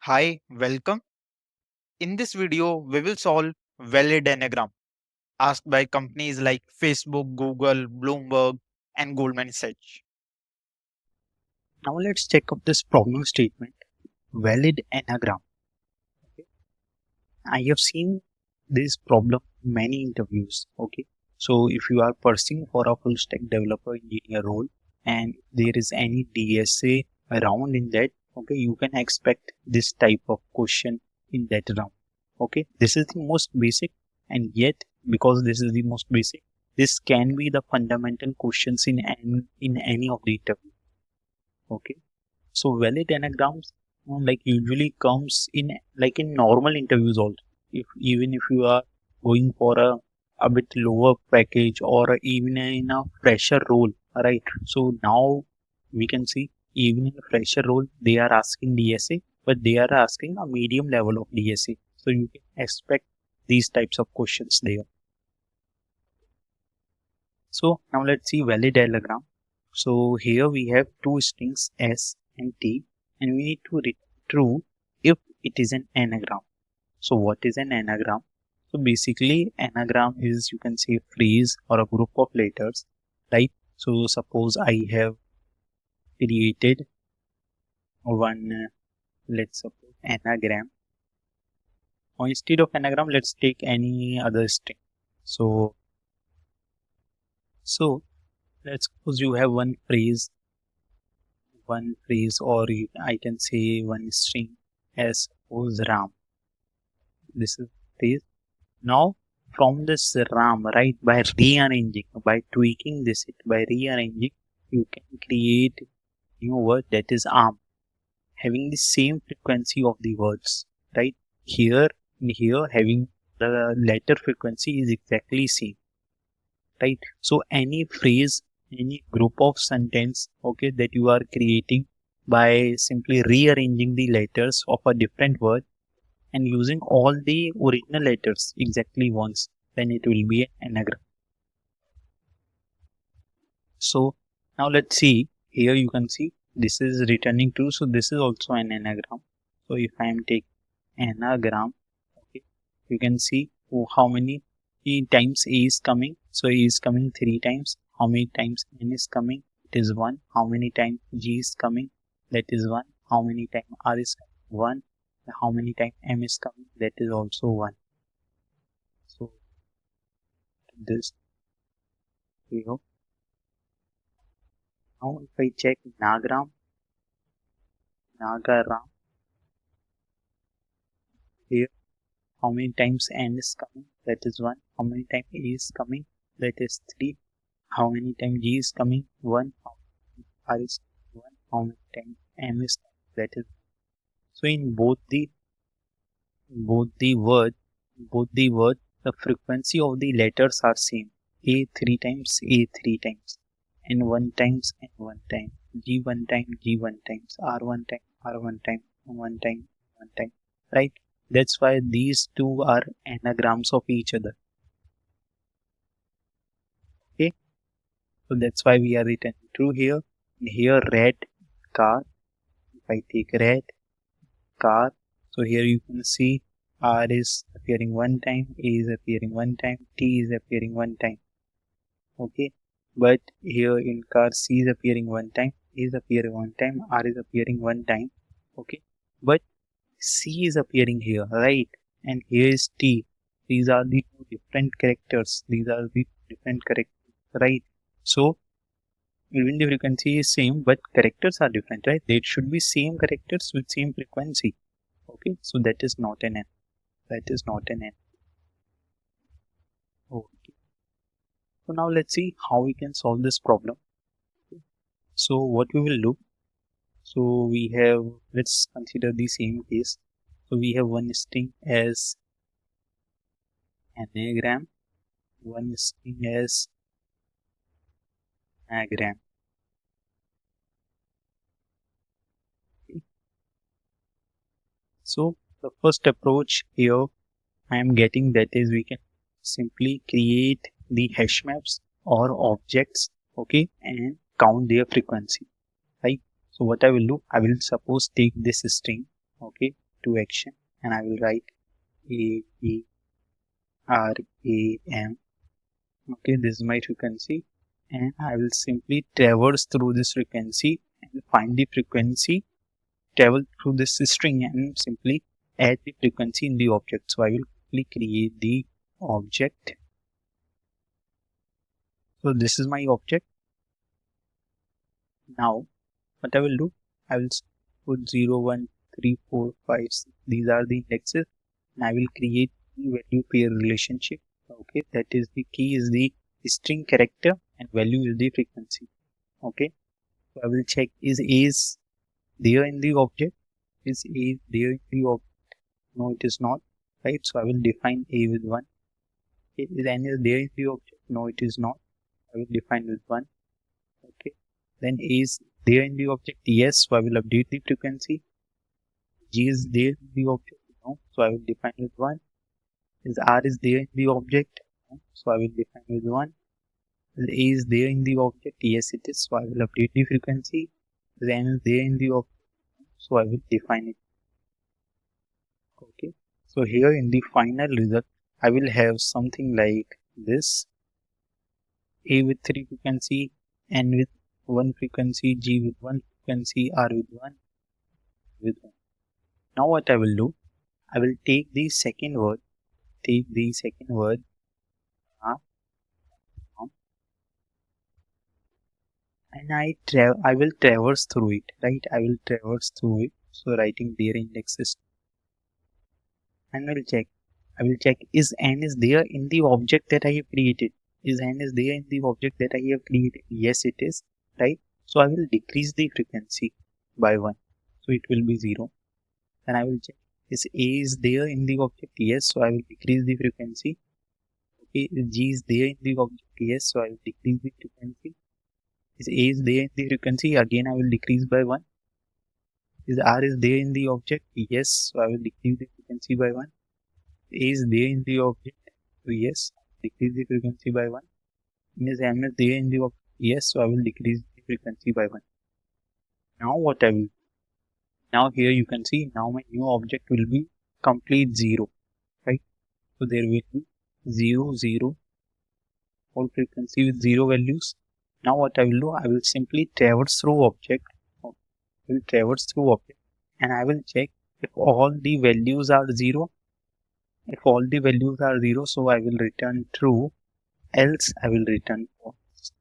Hi, welcome. In this video, we will solve Valid Anagram asked by companies like Facebook, Google, Bloomberg, and Goldman Sachs. Now let's check out this problem statement, valid anagram. Okay. I have seen this problem in many interviews. Okay. So if you are pursuing for a full stack developer engineer role and there is any DSA around in that, okay, you can expect this type of question in that round. Okay. This is the most basic, and yet because this is the most basic, this can be the fundamental questions in any of the interview. Okay. So valid anagrams like usually comes in like in normal interviews also. If even if you are going for a bit lower package or even in a fresher role, right? So now we can see even in a fresher role they are asking DSA, but they are asking a medium level of DSA. So you can expect these types of questions there. So now let's see valid anagram. So here we have two strings S and T, and we need to return true if it is an anagram. So what is an anagram? So basically anagram is, you can say, a phrase or a group of letters, right? So suppose I have created one, let's suppose anagram, or instead of anagram let's take any other string. So let's suppose you have one phrase, or I can say one string as suppose ram. This is phrase. Now from this ram, right, by rearranging, by tweaking this, by rearranging, you can create new word that is arm, having the same frequency of the words, right? Here having the letter frequency is exactly same, right? So any phrase, any group of sentence, okay, that you are creating by simply rearranging the letters of a different word and using all the original letters exactly once, then it will be an anagram. So now let's see, here you can see this is returning true, so this is also an anagram. So if I am taking anagram, okay, you can see how many times A is coming. So A is coming 3 times. How many times N is coming? It is 1. How many times G is coming? That is 1. How many times R is coming? 1. How many times M is coming? That is also 1. So this here. Now if I check nagaram, here, how many times N is coming? That is 1. How many times A is coming? That is 3. How many times G is coming? 1. How many R is 1. How many times M is coming? That is. So in both the word, the frequency of the letters are same. A 3 times, A 3 times. N 1 times, N 1 time. G 1 time, G 1 times. R 1 time, R 1 time, 1 time, 1 time. Right? That's why these two are anagrams of each other. Okay? So that's why we are written true here. Here red car. If I take red car, so here you can see R is appearing 1 time, A is appearing 1 time, T is appearing 1 time. Okay, but here in car C is appearing 1 time, A is appearing 1 time, R is appearing 1 time. Okay, but C is appearing here, right? And here is T. These are the two different characters. Right? So even the frequency is same, but characters are different, right? They should be same characters with same frequency. Okay, so that is not an N. That is not an N. Okay. So now let's see how we can solve this problem. So what we will do, so we have, let's consider the same case. So we have one string as anagram, one string as anagram. Okay. So the first approach here I am getting, that is we can simply create the hash maps or objects, okay, and count their frequency, right? So what I will do, I will suppose take this string, okay, to action and I will write A B R A M. Okay, this is my frequency and I will simply traverse through this frequency and find the frequency, travel through this string and simply add the frequency in the object. So I will quickly create the object. So this is my object. Now what I will do, I will put 0, 1, 3, 4, 5, 6. These are the indexes and I will create the value pair relationship. Okay, that is the key is the string character and value is the frequency. Okay, so I will check is there in the object. Is A there in the object? No, it is not. Right, so I will define A with 1. Is N is there in the object? No, it is not. I will define with 1. Okay, then A is there in the object? Yes, so I will update the frequency. G is there in the object? No, so I will define with 1. Is R is there in the object? No, so I will define with 1. Is A is there in the object? Yes, it is, so I will update the frequency. Is N is there in the object? So I will define it. Okay, so here in the final result, I will have something like this: A with 3 frequency, N with 1 frequency, G with 1 frequency, R with 1 with 1. Now what I will do, I will take the second word, uh, and I will traverse through it, right? I will traverse through it. So writing their indexes and I will check is N is there in the object that I have created. Is N is there in the object that I have created? Yes, it is, right? So I will decrease the frequency by 1. So it will be 0. Then I will check is A is there in the object? Yes, so I will decrease the frequency. Okay, is G is there in the object? Yes, so I will decrease the frequency. Is A is there in the frequency? Again I will decrease by 1. Is R is there in the object? Yes, so I will decrease the frequency by 1. A is there in the object? So yes, decrease the frequency by 1. Is M is there in the object? Yes, so I will decrease the frequency by 1. Now what I will, now here you can see, now my new object will be complete 0, right? So there will be 0, 0, whole frequency with 0 values. Now what I will do, I will simply traverse through object, and I will check if all the values are 0. If all the values are 0, so I will return true, else I will return false.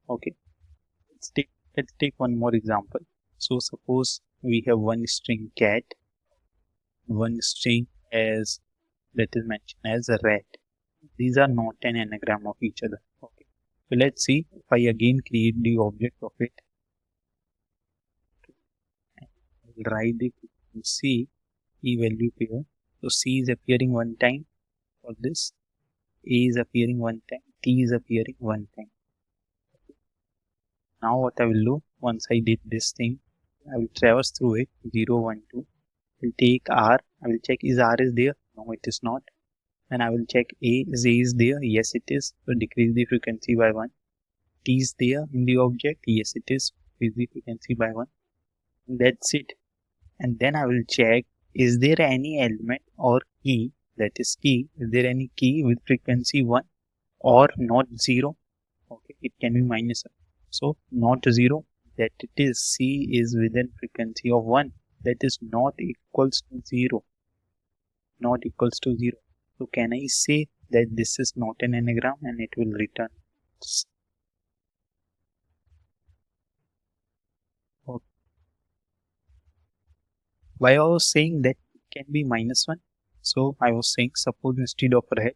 Okay, let's take one more example. So suppose we have one string cat, one string as that is mentioned as a rat. These are not an anagram of each other. Okay, so let's see if I again create the object of it. I will write the C E value pair. So C is appearing one time for this, A is appearing one time, T is appearing one time. Now what I will do, once I did this thing, I will traverse through it 0, 1, 2. I will take R, I will check is R is there? No, it is not. And I will check A is there? Yes, it is. So decrease the frequency by 1. T is there in the object? Yes, it is. Decrease the frequency by 1. That's it. And then I will check is there any element or key, that is key, is there any key with frequency 1 or not 0? Okay, it can be minus. So not 0, that it is C is within frequency of 1, that is not equals to 0. Not equals to 0. So can I say that this is not an anagram and it will return? Okay. Why I was saying that it can be minus 1? So I was saying suppose instead of red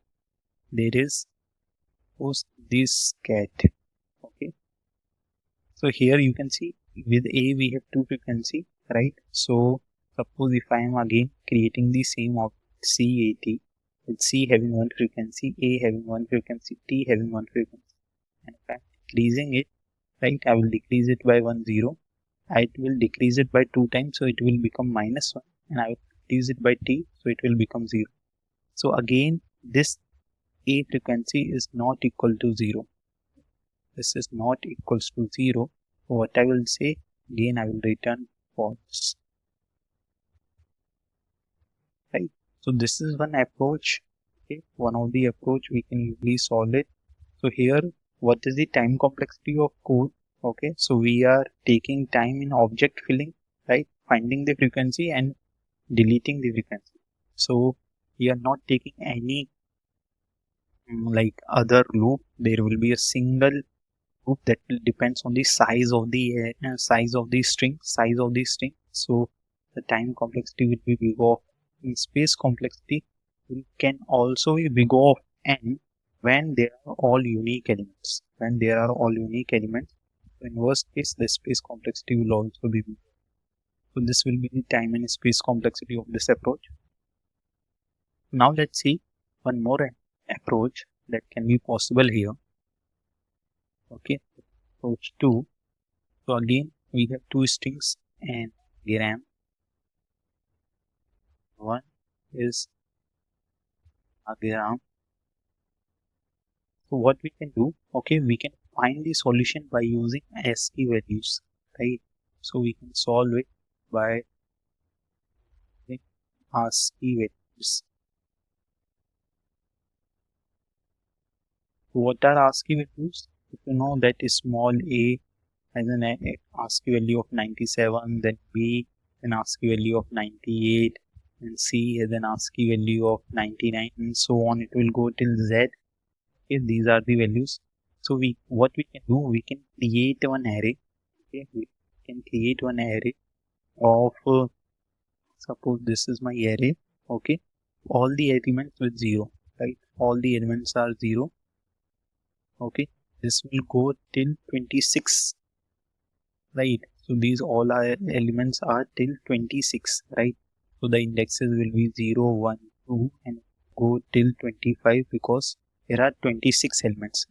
there is suppose this cat. Okay, so here you can see with A we have 2 frequency, right? So suppose if I am again creating the same object CAT with C having 1 frequency, A having 1 frequency, T having 1 frequency, and if I am decreasing it, right, I will decrease it by 1, 0. I will decrease it by 2 times, so it will become minus 1, and I will decrease it by T, so it will become 0. So again this A frequency is not equal to 0. This is not equals to 0. So what I will say, again I will return false. Right. So this is one approach. Okay, one of the approach we can easily solve it. So here, what is the time complexity of code? Okay, so we are taking time in object filling, right? Finding the frequency and deleting the frequency. So we are not taking any like other loop. There will be a single loop that will depends on the size of the string, So the time complexity will be big of in space complexity can also be big of n when there are all unique elements. When there are all unique elements, so in worst case, the space complexity will also be big. So this will be the time and space complexity of this approach. Now let's see one more approach that can be possible here. Okay, approach 2. So again, we have two strings and gram. One is a gram. So what we can do, okay, we can find the solution by using ASCII values, right? So we can solve it by ASCII values. So what are ASCII values? If you know that small a has an ASCII value of 97, then B an ASCII value of 98, and C has an ASCII value of 99, and so on. It will go till Z. Okay, these are the values. So what we can do, we can create one array. Okay, we can create one array of suppose this is my array. Okay, all the elements with 0, right? All the elements are 0. Okay, this will go till 26. Right, so these all our elements are till 26, right? So the indexes will be 0, 1, 2 and go till 25 because there are 26 elements.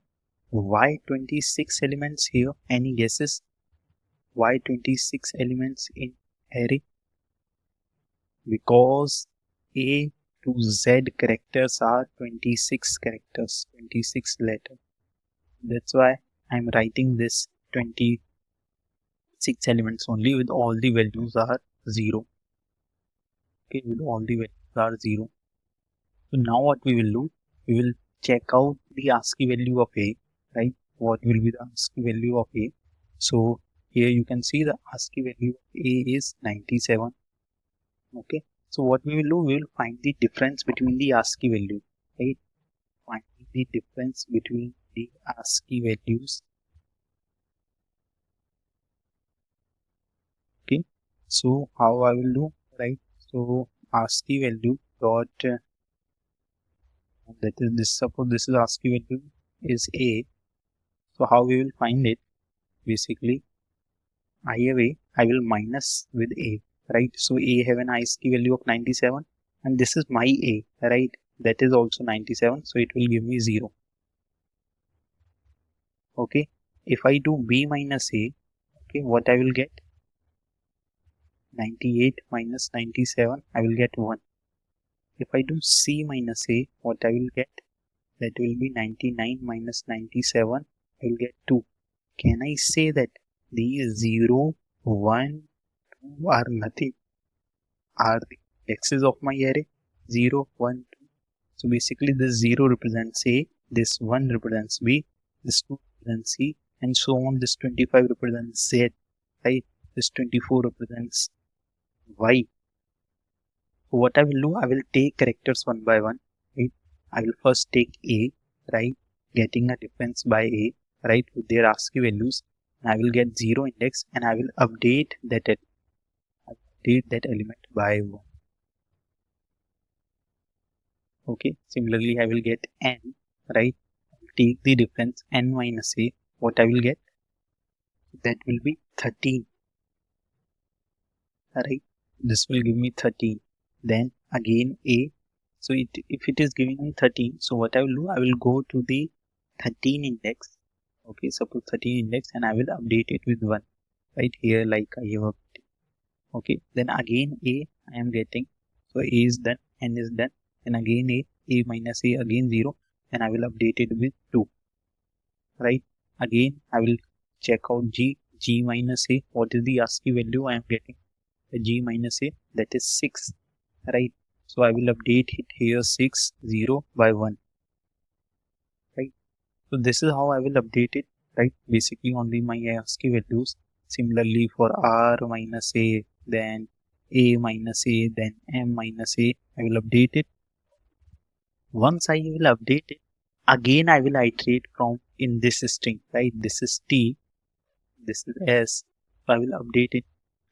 Why 26 elements here? Any guesses? Why 26 elements in array? Because A to Z characters are 26 characters, 26 letters. That's why I'm writing this 26 elements only with all the values are 0. Okay, with all the values are 0. So now what we will do, we will check out the ASCII value of A, right? What will be the ASCII value of A? So here you can see the ASCII value of A is 97. Okay, so what we will do, we will find the difference between the ASCII value, right? Find the difference between the ASCII values. Okay, so how I will do, right? So ASCII value dot that is this, suppose this is ASCII value is A. So how we will find it? Basically, I have A, I will minus with A, right? So A have an ASCII value of 97 and this is my A, right? That is also 97, so it will give me 0. Okay, if I do B minus A, okay, what I will get? 98 minus 97, I will get 1. If I do C minus A, what I will get? That will be 99 minus 97, I will get 2. Can I say that these 0, 1, 2 are nothing? Are the indexes of my array 0, 1, 2? So basically this 0 represents A, this 1 represents B, this 2 represents C, and so on. This 25 represents Z, right? This 24 represents Y. So what I will do, I will take characters one by one, right? I will first take A, right? Getting a difference by A, right? With their ASCII values. I will get 0 index and I will update that element by 1. Okay, similarly I will get n, right? Take the difference n minus A, what I will get? That will be 13, right? This will give me 13. Then again A, so if it is giving me 13, so what I will do, I will go to the 13 index. Okay, suppose 13 index and I will update it with 1, right here like I have updated. Okay, then again A I am getting, so A is done, n is done, and again A minus A again 0, and I will update it with 2, right? Again I will check out G minus A, what is the ASCII value I am getting? g minus a, that is 6, right? So I will update it here 6 0 by 1, right? So this is how I will update it, right? Basically only my ASCII values. Similarly for r minus a, then a minus a, then m minus a, I will update it. Once I will update it, again I will iterate from in this string, right? This is t, this is s. So I will update it.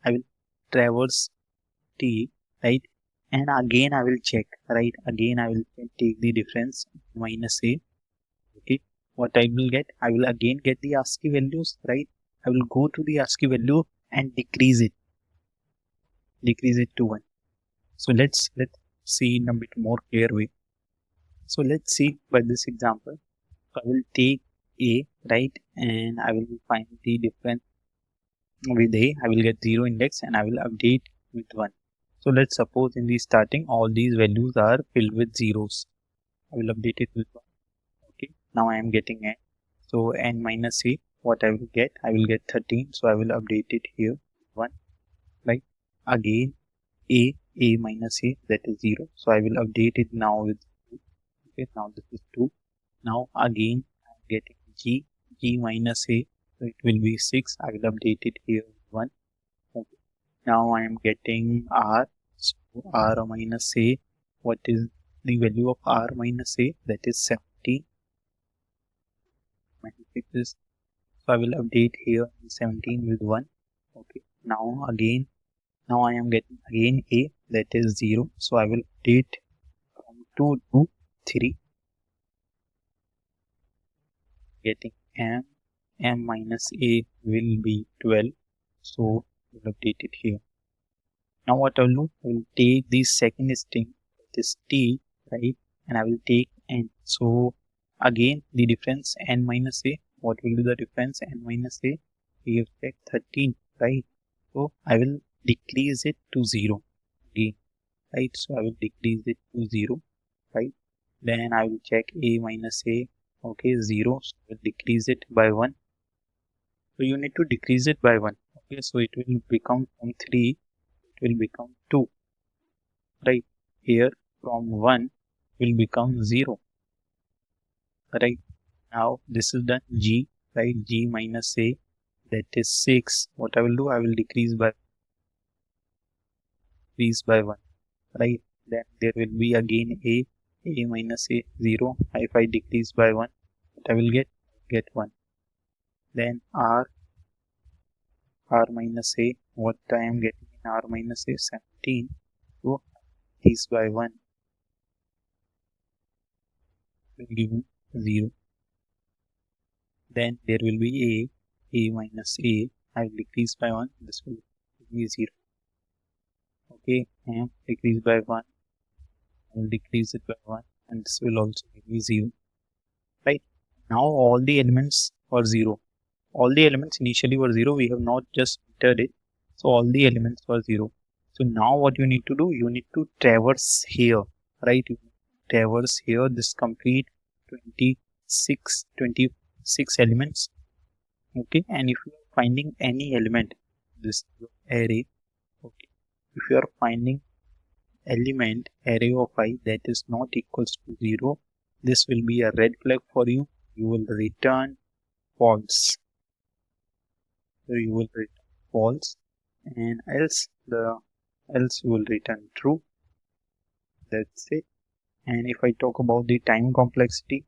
I will traverse t, right? And again I will check, right? Again I will take the difference minus a. Okay, what I will get? I will again get the ASCII values, right? I will go to the ASCII value and decrease it to 1. So let's see in a bit more clear way. So let's see by this example. I will take a, right, and I will find the difference with a. I will get 0 index and I will update with 1. So let's suppose in the starting all these values are filled with zeros. I will update it with 1. Okay, now I am getting n. So n minus a, what I will get? I will get 13. So I will update it here 1, right? Again a minus a, that is 0. So I will update it now with 2. Okay, now this is 2. Now again I am getting g minus a, so it will be 6. I will update it here with 1. Okay. Now I am getting r. So r minus a, what is the value of r minus a? That is 17. So I will update here 17 with 1. Okay. Now I am getting again a, that is 0. So I will update from 2 to 3. Getting m minus a will be 12. So I will update it here. Now what I will do? I will take the second string, that is t, right? And I will take n. So again the difference n minus a. What will be the difference n minus a? We have checked 13, right? So I will decrease it to 0 again, right? So I will decrease it to 0, right? Then I will check a minus a. Okay, 0. So I will decrease it by 1. So you need to decrease it by 1. Okay, so it will become from 3, it will become 2, right? Here from 1 will become 0, right? Now this is done. G, right? G minus a, that is 6. What I will do? I will decrease by 1, right? Then there will be again a minus a, 0. If I decrease by 1, what I will get 1. Then r minus a, what I am getting in r minus a, 17. So decrease by 1 will give me 0. Then there will be a minus a. I will decrease by 1. This will give me 0. Okay, and decrease by 1. I will decrease it by 1, and this will also give me 0. Right? Now all the elements are 0. All the elements initially were 0. We have not just entered it. So all the elements were 0. So now what you need to do? You need to traverse here, right? You traverse here this complete 26 elements. Okay, and if you are finding any element, this array, okay, if you are finding element array of I that is not equals to 0, this will be a red flag for you. You will return false. So you will return false, and else you will return true. That's it. And if I talk about the time complexity,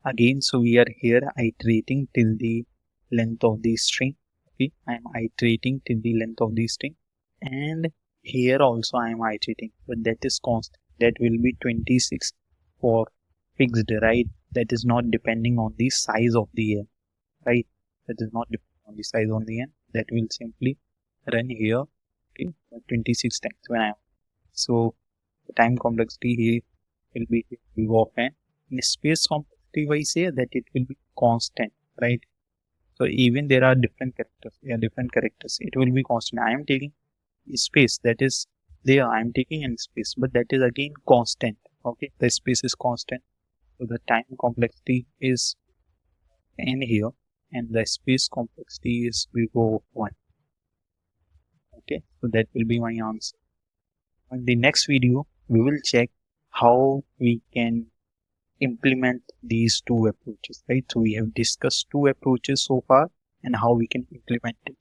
again, so we are here iterating till the length of the string. Okay, I am iterating till the length of the string, and here also I am iterating, but that is constant. That will be 26 for fixed, right? That is not depending on the size of the n, right? That is not depending on the size of the n. That will simply run here, okay, 26 times when I am. So the time complexity here will be O of n. In space complexity, if I say that it will be constant, right? So even there are different characters, it will be constant. I am taking space, that is there, I am taking in space, but that is again constant. Okay, the space is constant. So the time complexity is n here, and the space complexity is O of 1. Okay, so that will be my answer. In the next video, we will check how we can implement these two approaches, right? So we have discussed two approaches so far and how we can implement it.